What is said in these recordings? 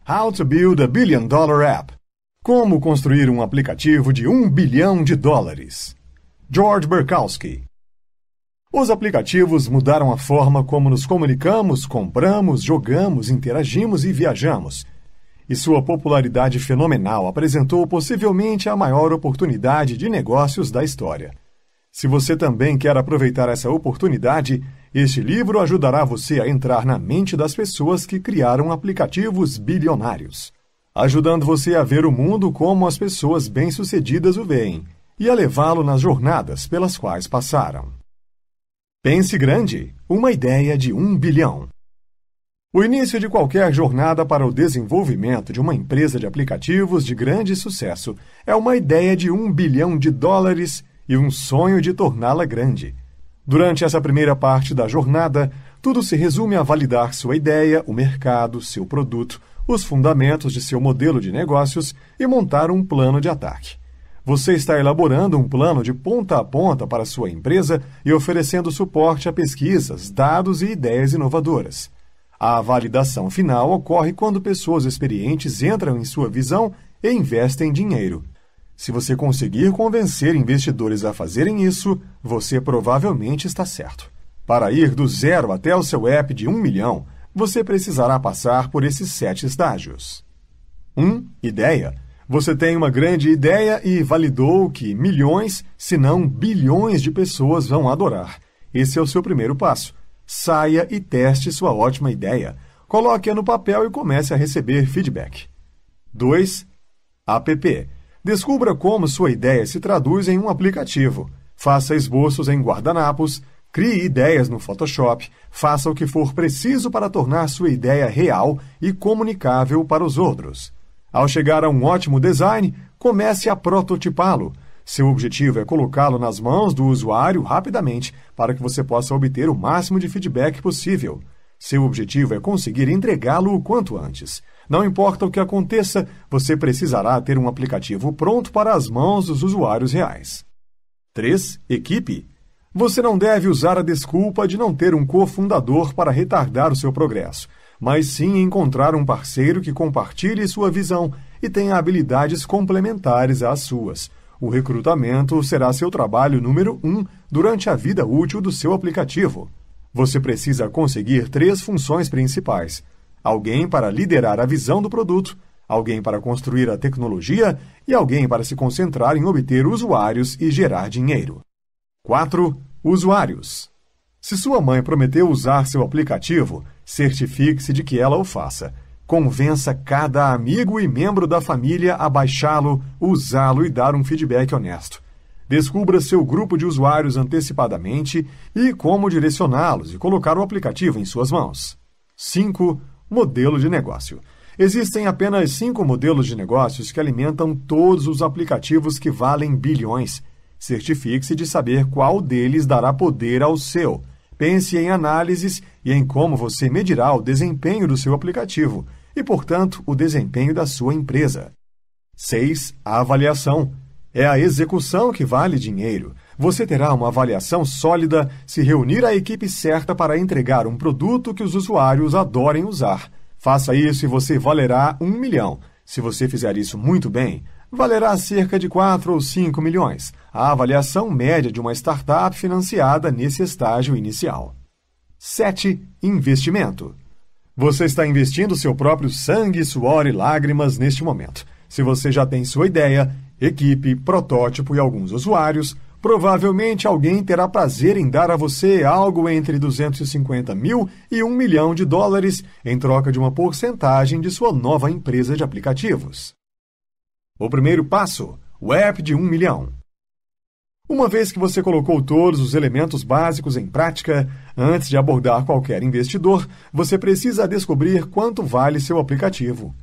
How to Build a Billion Dollar App. Como construir um aplicativo de $1 bilhão. George Berkowski. Os aplicativos mudaram a forma como nos comunicamos, compramos, jogamos, interagimos e viajamos. E sua popularidade fenomenal apresentou possivelmente a maior oportunidade de negócios da história. Se você também quer aproveitar essa oportunidade, este livro ajudará você a entrar na mente das pessoas que criaram aplicativos bilionários, ajudando você a ver o mundo como as pessoas bem-sucedidas o veem e a levá-lo nas jornadas pelas quais passaram. Pense grande, uma ideia de $1 bilhão. O início de qualquer jornada para o desenvolvimento de uma empresa de aplicativos de grande sucesso é uma ideia de $1 bilhão e um sonho de torná-la grande. Durante essa primeira parte da jornada, tudo se resume a validar sua ideia, o mercado, seu produto, os fundamentos de seu modelo de negócios e montar um plano de ataque. Você está elaborando um plano de ponta a ponta para sua empresa e oferecendo suporte a pesquisas, dados e ideias inovadoras. A validação final ocorre quando pessoas experientes entram em sua visão e investem dinheiro. Se você conseguir convencer investidores a fazerem isso, você provavelmente está certo. Para ir do zero até o seu app de $1 milhão, você precisará passar por esses 7 estágios. 1. Ideia. Você tem uma grande ideia e validou que milhões, se não bilhões de pessoas vão adorar. Esse é o seu primeiro passo. Saia e teste sua ótima ideia. Coloque-a no papel e comece a receber feedback. 2. App. Descubra como sua ideia se traduz em um aplicativo. Faça esboços em guardanapos, crie ideias no Photoshop, faça o que for preciso para tornar sua ideia real e comunicável para os outros. Ao chegar a um ótimo design, comece a prototipá-lo. Seu objetivo é colocá-lo nas mãos do usuário rapidamente para que você possa obter o máximo de feedback possível. Seu objetivo é conseguir entregá-lo o quanto antes. Não importa o que aconteça, você precisará ter um aplicativo pronto para as mãos dos usuários reais. 3. Equipe. Você não deve usar a desculpa de não ter um cofundador para retardar o seu progresso, mas sim encontrar um parceiro que compartilhe sua visão e tenha habilidades complementares às suas. O recrutamento será seu trabalho número 1 durante a vida útil do seu aplicativo. Você precisa conseguir 3 funções principais: alguém para liderar a visão do produto, alguém para construir a tecnologia e alguém para se concentrar em obter usuários e gerar dinheiro. 4. Usuários. Se sua mãe prometeu usar seu aplicativo, certifique-se de que ela o faça. Convença cada amigo e membro da família a baixá-lo, usá-lo e dar um feedback honesto. Descubra seu grupo de usuários antecipadamente e como direcioná-los e colocar o aplicativo em suas mãos. 5. Modelo de negócio. Existem apenas 5 modelos de negócios que alimentam todos os aplicativos que valem bilhões. Certifique-se de saber qual deles dará poder ao seu. Pense em análises e em como você medirá o desempenho do seu aplicativo e, portanto, o desempenho da sua empresa. 6. A avaliação. É a execução que vale dinheiro. Você terá uma avaliação sólida se reunir a equipe certa para entregar um produto que os usuários adorem usar. Faça isso e você valerá $1 milhão. Se você fizer isso muito bem, valerá cerca de 4 ou 5 milhões, a avaliação média de uma startup financiada nesse estágio inicial. 7. Investimento. Você está investindo seu próprio sangue, suor e lágrimas neste momento. Se você já tem sua ideia, equipe, protótipo e alguns usuários, provavelmente alguém terá prazer em dar a você algo entre 250 mil e $1 milhão em troca de uma porcentagem de sua nova empresa de aplicativos. O primeiro passo, o app de $1 milhão. Uma vez que você colocou todos os elementos básicos em prática, antes de abordar qualquer investidor, você precisa descobrir quanto vale seu aplicativo.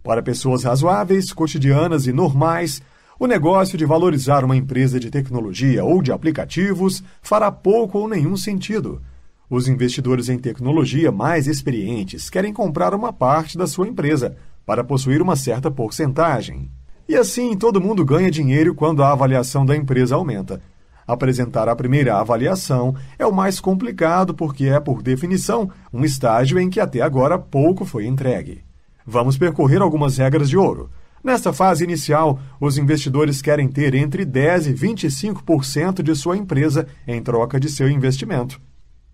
Para pessoas razoáveis, cotidianas e normais, o negócio de valorizar uma empresa de tecnologia ou de aplicativos fará pouco ou nenhum sentido. Os investidores em tecnologia mais experientes querem comprar uma parte da sua empresa para possuir uma certa porcentagem. E assim, todo mundo ganha dinheiro quando a avaliação da empresa aumenta. Apresentar a primeira avaliação é o mais complicado porque é, por definição, um estágio em que até agora pouco foi entregue. Vamos percorrer algumas regras de ouro. Nesta fase inicial, os investidores querem ter entre 10% e 25% de sua empresa em troca de seu investimento.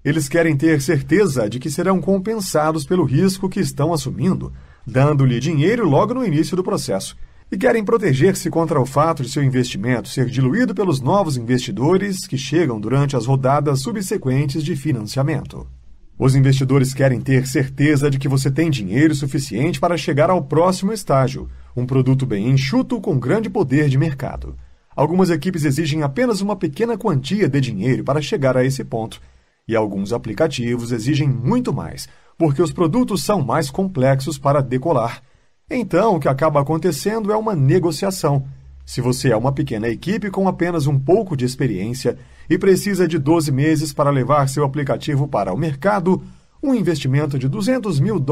Eles querem ter certeza de que serão compensados pelo risco que estão assumindo, dando-lhe dinheiro logo no início do processo. E querem proteger-se contra o fato de seu investimento ser diluído pelos novos investidores que chegam durante as rodadas subsequentes de financiamento. Os investidores querem ter certeza de que você tem dinheiro suficiente para chegar ao próximo estágio, um produto bem enxuto com grande poder de mercado. Algumas equipes exigem apenas uma pequena quantia de dinheiro para chegar a esse ponto, e alguns aplicativos exigem muito mais, porque os produtos são mais complexos para decolar. Então, o que acaba acontecendo é uma negociação. Se você é uma pequena equipe com apenas um pouco de experiência e precisa de 12 meses para levar seu aplicativo para o mercado, um investimento de $200 mil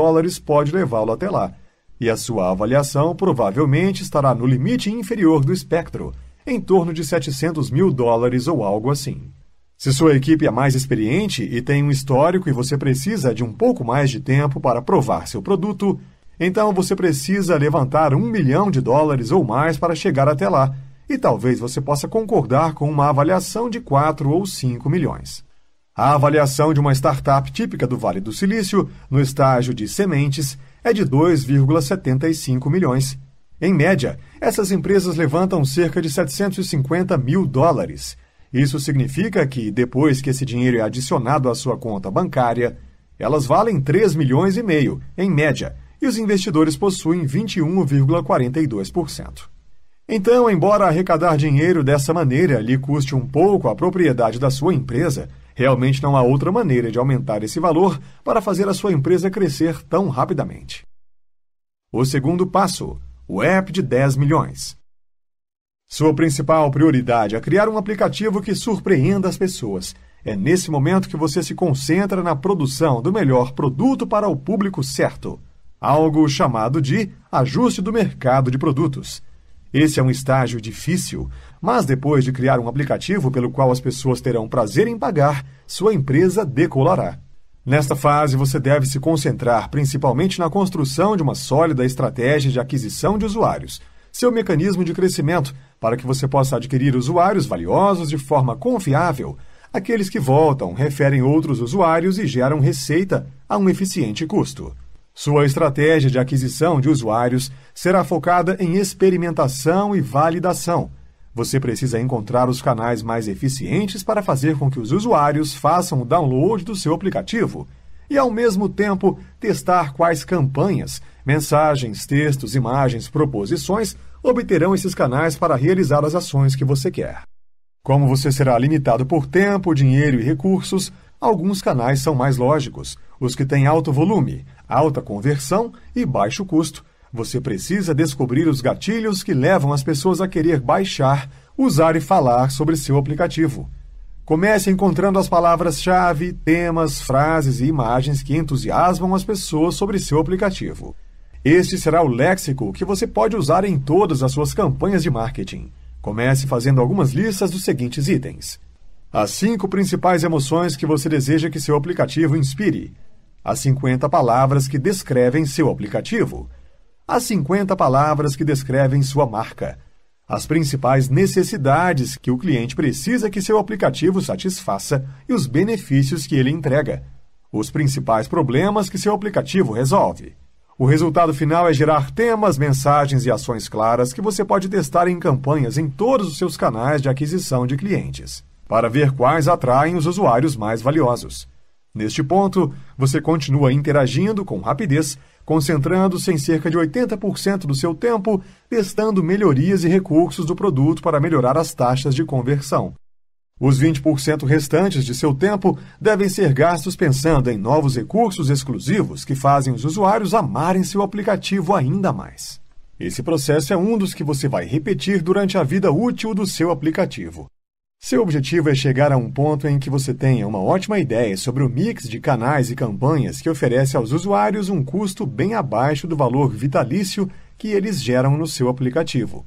pode levá-lo até lá. E a sua avaliação provavelmente estará no limite inferior do espectro, em torno de $700 mil ou algo assim. Se sua equipe é mais experiente e tem um histórico e você precisa de um pouco mais de tempo para provar seu produto, então você precisa levantar $1 milhão ou mais para chegar até lá, e talvez você possa concordar com uma avaliação de 4 ou 5 milhões. A avaliação de uma startup típica do Vale do Silício, no estágio de sementes, é de 2,75 milhões. Em média, essas empresas levantam cerca de $750 mil. Isso significa que, depois que esse dinheiro é adicionado à sua conta bancária, elas valem 3,5 milhões, em média, e os investidores possuem 21,42%. Então, embora arrecadar dinheiro dessa maneira lhe custe um pouco a propriedade da sua empresa, realmente não há outra maneira de aumentar esse valor para fazer a sua empresa crescer tão rapidamente. O segundo passo, o app de 10 milhões. Sua principal prioridade é criar um aplicativo que surpreenda as pessoas. É nesse momento que você se concentra na produção do melhor produto para o público certo, algo chamado de ajuste do mercado de produtos. Esse é um estágio difícil, mas depois de criar um aplicativo pelo qual as pessoas terão prazer em pagar, sua empresa decolará. Nesta fase, você deve se concentrar principalmente na construção de uma sólida estratégia de aquisição de usuários, seu mecanismo de crescimento, para que você possa adquirir usuários valiosos de forma confiável. Aqueles que voltam, referem outros usuários e geram receita a um eficiente custo. Sua estratégia de aquisição de usuários será focada em experimentação e validação. Você precisa encontrar os canais mais eficientes para fazer com que os usuários façam o download do seu aplicativo e, ao mesmo tempo, testar quais campanhas, mensagens, textos, imagens, proposições obterão esses canais para realizar as ações que você quer. Como você será limitado por tempo, dinheiro e recursos, alguns canais são mais lógicos, os que têm alto volume, alta conversão e baixo custo. Você precisa descobrir os gatilhos que levam as pessoas a querer baixar, usar e falar sobre seu aplicativo. Comece encontrando as palavras-chave, temas, frases e imagens que entusiasmam as pessoas sobre seu aplicativo. Este será o léxico que você pode usar em todas as suas campanhas de marketing. Comece fazendo algumas listas dos seguintes itens. As 5 principais emoções que você deseja que seu aplicativo inspire. As 50 palavras que descrevem seu aplicativo. As 50 palavras que descrevem sua marca. As principais necessidades que o cliente precisa que seu aplicativo satisfaça e os benefícios que ele entrega. Os principais problemas que seu aplicativo resolve. O resultado final é gerar temas, mensagens e ações claras que você pode testar em campanhas em todos os seus canais de aquisição de clientes, para ver quais atraem os usuários mais valiosos. Neste ponto, você continua interagindo com rapidez, concentrando-se em cerca de 80% do seu tempo, testando melhorias e recursos do produto para melhorar as taxas de conversão. Os 20% restantes de seu tempo devem ser gastos pensando em novos recursos exclusivos que fazem os usuários amarem seu aplicativo ainda mais. Esse processo é um dos que você vai repetir durante a vida útil do seu aplicativo. Seu objetivo é chegar a um ponto em que você tenha uma ótima ideia sobre o mix de canais e campanhas que oferece aos usuários um custo bem abaixo do valor vitalício que eles geram no seu aplicativo.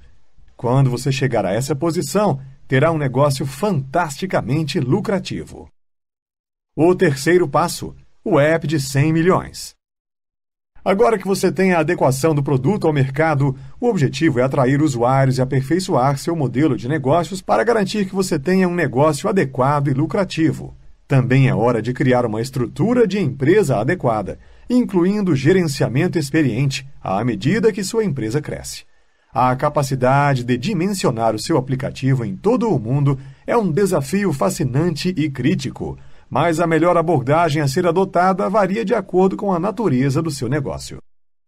Quando você chegar a essa posição, terá um negócio fantasticamente lucrativo. O terceiro passo, o app de 100 milhões. Agora que você tem a adequação do produto ao mercado, o objetivo é atrair usuários e aperfeiçoar seu modelo de negócios para garantir que você tenha um negócio adequado e lucrativo. Também é hora de criar uma estrutura de empresa adequada, incluindo gerenciamento experiente, à medida que sua empresa cresce. A capacidade de dimensionar o seu aplicativo em todo o mundo é um desafio fascinante e crítico, mas a melhor abordagem a ser adotada varia de acordo com a natureza do seu negócio.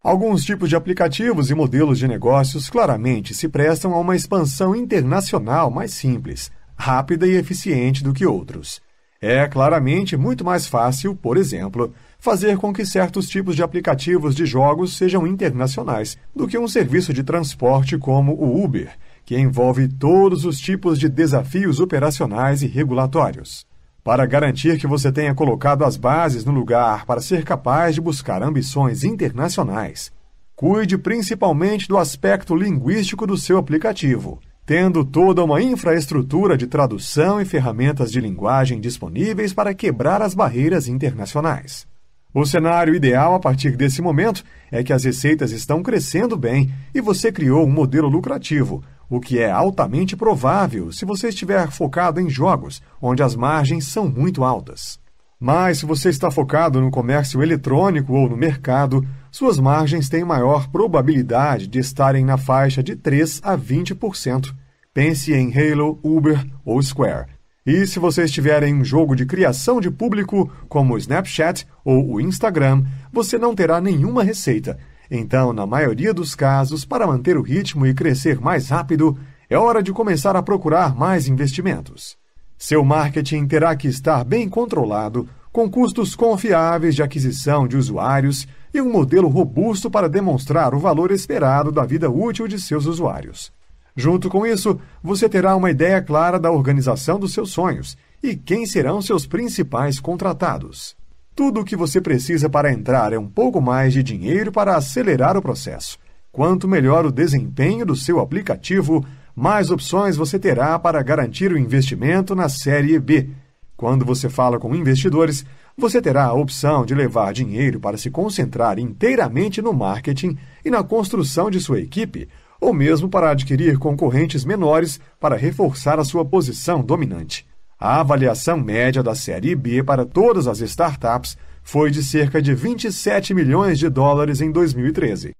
Alguns tipos de aplicativos e modelos de negócios claramente se prestam a uma expansão internacional mais simples, rápida e eficiente do que outros. É claramente muito mais fácil, por exemplo, fazer com que certos tipos de aplicativos de jogos sejam internacionais do que um serviço de transporte como o Uber, que envolve todos os tipos de desafios operacionais e regulatórios. Para garantir que você tenha colocado as bases no lugar para ser capaz de buscar ambições internacionais, cuide principalmente do aspecto linguístico do seu aplicativo, tendo toda uma infraestrutura de tradução e ferramentas de linguagem disponíveis para quebrar as barreiras internacionais. O cenário ideal a partir desse momento é que as receitas estão crescendo bem e você criou um modelo lucrativo, o que é altamente provável se você estiver focado em jogos, onde as margens são muito altas. Mas se você está focado no comércio eletrônico ou no mercado, suas margens têm maior probabilidade de estarem na faixa de 3 a 20%. Pense em Halo, Uber ou Square. E se você estiver em um jogo de criação de público, como o Snapchat ou o Instagram, você não terá nenhuma receita. Então, na maioria dos casos, para manter o ritmo e crescer mais rápido, é hora de começar a procurar mais investimentos. Seu marketing terá que estar bem controlado, com custos confiáveis de aquisição de usuários e um modelo robusto para demonstrar o valor esperado da vida útil de seus usuários. Junto com isso, você terá uma ideia clara da organização dos seus sonhos e quem serão seus principais contratados. Tudo o que você precisa para entrar é um pouco mais de dinheiro para acelerar o processo. Quanto melhor o desempenho do seu aplicativo, mais opções você terá para garantir o investimento na série B. Quando você fala com investidores, você terá a opção de levar dinheiro para se concentrar inteiramente no marketing e na construção de sua equipe, ou mesmo para adquirir concorrentes menores para reforçar a sua posição dominante. A avaliação média da série B para todas as startups foi de cerca de 27 milhões de dólares em 2013.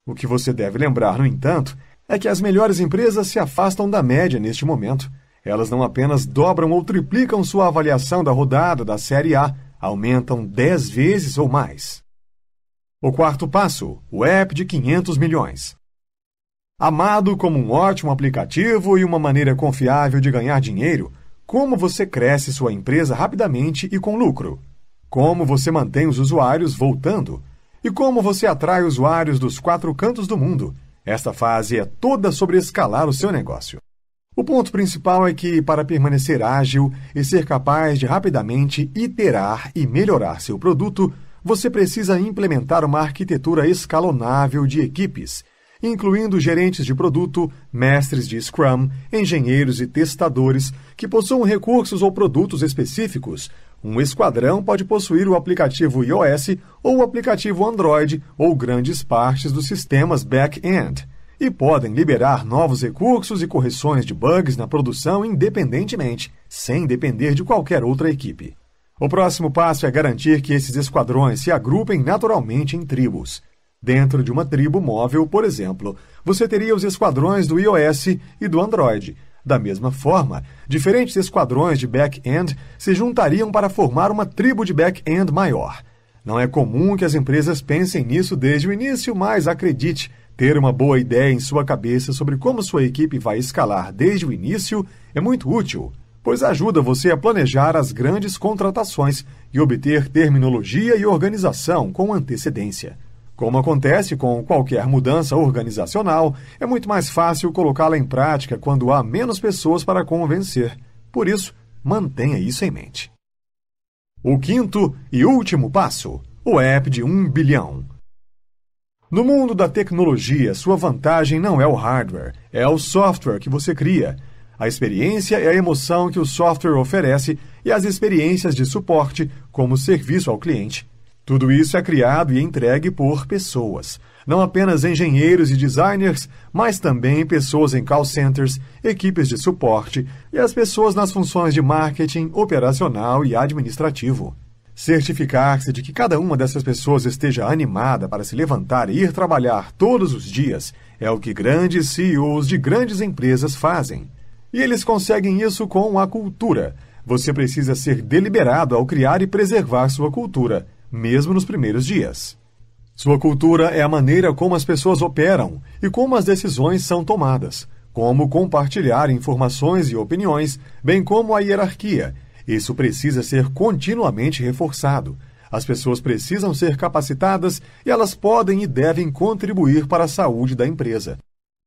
O que você deve lembrar, no entanto, é que as melhores empresas se afastam da média neste momento. Elas não apenas dobram ou triplicam sua avaliação da rodada da série A, aumentam 10 vezes ou mais. O quarto passo, o app de 500 milhões. Amado como um ótimo aplicativo e uma maneira confiável de ganhar dinheiro, como você cresce sua empresa rapidamente e com lucro? Como você mantém os usuários voltando? E como você atrai usuários dos 4 cantos do mundo? Esta fase é toda sobre escalar o seu negócio. O ponto principal é que, para permanecer ágil e ser capaz de rapidamente iterar e melhorar seu produto, você precisa implementar uma arquitetura escalonável de equipes, incluindo gerentes de produto, mestres de Scrum, engenheiros e testadores que possuam recursos ou produtos específicos. Um esquadrão pode possuir o aplicativo iOS ou o aplicativo Android ou grandes partes dos sistemas back-end, e podem liberar novos recursos e correções de bugs na produção independentemente, sem depender de qualquer outra equipe. O próximo passo é garantir que esses esquadrões se agrupem naturalmente em tribos. Dentro de uma tribo móvel, por exemplo, você teria os esquadrões do iOS e do Android. Da mesma forma, diferentes esquadrões de back-end se juntariam para formar uma tribo de back-end maior. Não é comum que as empresas pensem nisso desde o início, mas acredite, ter uma boa ideia em sua cabeça sobre como sua equipe vai escalar desde o início é muito útil, pois ajuda você a planejar as grandes contratações e obter terminologia e organização com antecedência. Como acontece com qualquer mudança organizacional, é muito mais fácil colocá-la em prática quando há menos pessoas para convencer. Por isso, mantenha isso em mente. O quinto e último passo, o app de 1 bilhão. No mundo da tecnologia, sua vantagem não é o hardware, é o software que você cria. A experiência é a emoção que o software oferece e as experiências de suporte como serviço ao cliente. Tudo isso é criado e entregue por pessoas. Não apenas engenheiros e designers, mas também pessoas em call centers, equipes de suporte e as pessoas nas funções de marketing, operacional e administrativo. Certificar-se de que cada uma dessas pessoas esteja animada para se levantar e ir trabalhar todos os dias é o que grandes CEOs de grandes empresas fazem. E eles conseguem isso com a cultura. Você precisa ser deliberado ao criar e preservar sua cultura, mesmo nos primeiros dias. Sua cultura é a maneira como as pessoas operam e como as decisões são tomadas, como compartilhar informações e opiniões, bem como a hierarquia. Isso precisa ser continuamente reforçado. As pessoas precisam ser capacitadas e elas podem e devem contribuir para a saúde da empresa.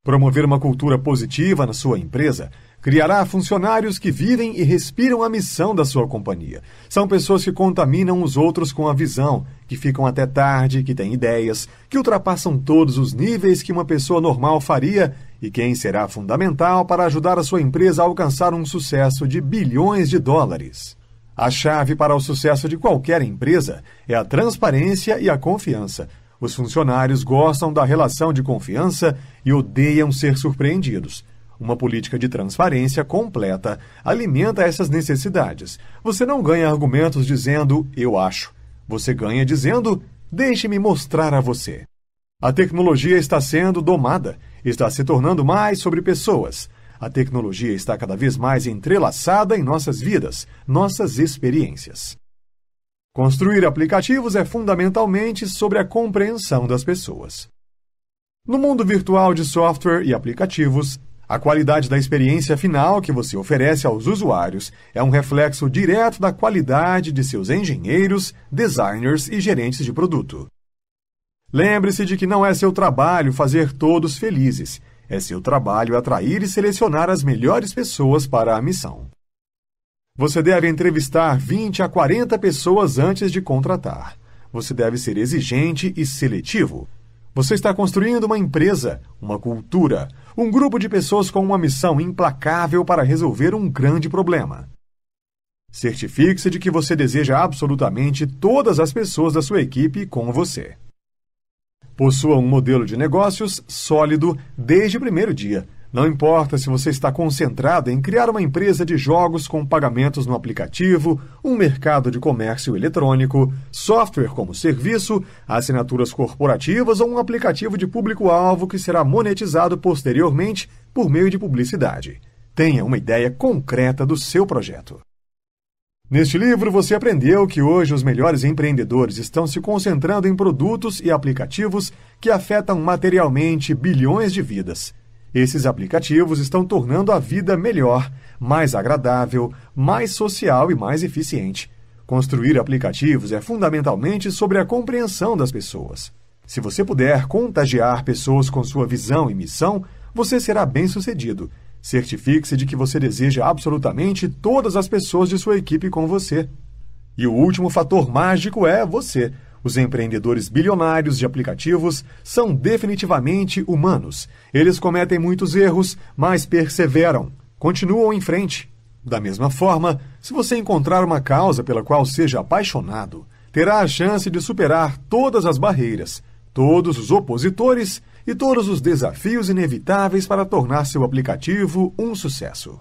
Promover uma cultura positiva na sua empresa criará funcionários que vivem e respiram a missão da sua companhia. São pessoas que contaminam os outros com a visão, que ficam até tarde, que têm ideias, que ultrapassam todos os níveis que uma pessoa normal faria e quem será fundamental para ajudar a sua empresa a alcançar um sucesso de bilhões de dólares. A chave para o sucesso de qualquer empresa é a transparência e a confiança. Os funcionários gostam da relação de confiança e odeiam ser surpreendidos. Uma política de transparência completa alimenta essas necessidades. Você não ganha argumentos dizendo, eu acho. Você ganha dizendo, deixe-me mostrar a você. A tecnologia está sendo domada, está se tornando mais sobre pessoas. A tecnologia está cada vez mais entrelaçada em nossas vidas, nossas experiências. Construir aplicativos é fundamentalmente sobre a compreensão das pessoas. No mundo virtual de software e aplicativos, a qualidade da experiência final que você oferece aos usuários é um reflexo direto da qualidade de seus engenheiros, designers e gerentes de produto. Lembre-se de que não é seu trabalho fazer todos felizes, é seu trabalho atrair e selecionar as melhores pessoas para a missão. Você deve entrevistar 20 a 40 pessoas antes de contratar. Você deve ser exigente e seletivo. Você está construindo uma empresa, uma cultura, um grupo de pessoas com uma missão implacável para resolver um grande problema. Certifique-se de que você deseja absolutamente todas as pessoas da sua equipe com você. Possua um modelo de negócios sólido desde o primeiro dia. Não importa se você está concentrado em criar uma empresa de jogos com pagamentos no aplicativo, um mercado de comércio eletrônico, software como serviço, assinaturas corporativas ou um aplicativo de público-alvo que será monetizado posteriormente por meio de publicidade. Tenha uma ideia concreta do seu projeto. Neste livro, você aprendeu que hoje os melhores empreendedores estão se concentrando em produtos e aplicativos que afetam materialmente bilhões de vidas. Esses aplicativos estão tornando a vida melhor, mais agradável, mais social e mais eficiente. Construir aplicativos é fundamentalmente sobre a compreensão das pessoas. Se você puder contagiar pessoas com sua visão e missão, você será bem-sucedido. Certifique-se de que você deseja absolutamente todas as pessoas de sua equipe com você. E o último fator mágico é você. Os empreendedores bilionários de aplicativos são definitivamente humanos. Eles cometem muitos erros, mas perseveram. Continuam em frente. Da mesma forma, se você encontrar uma causa pela qual seja apaixonado, terá a chance de superar todas as barreiras, todos os opositores e todos os desafios inevitáveis para tornar seu aplicativo um sucesso.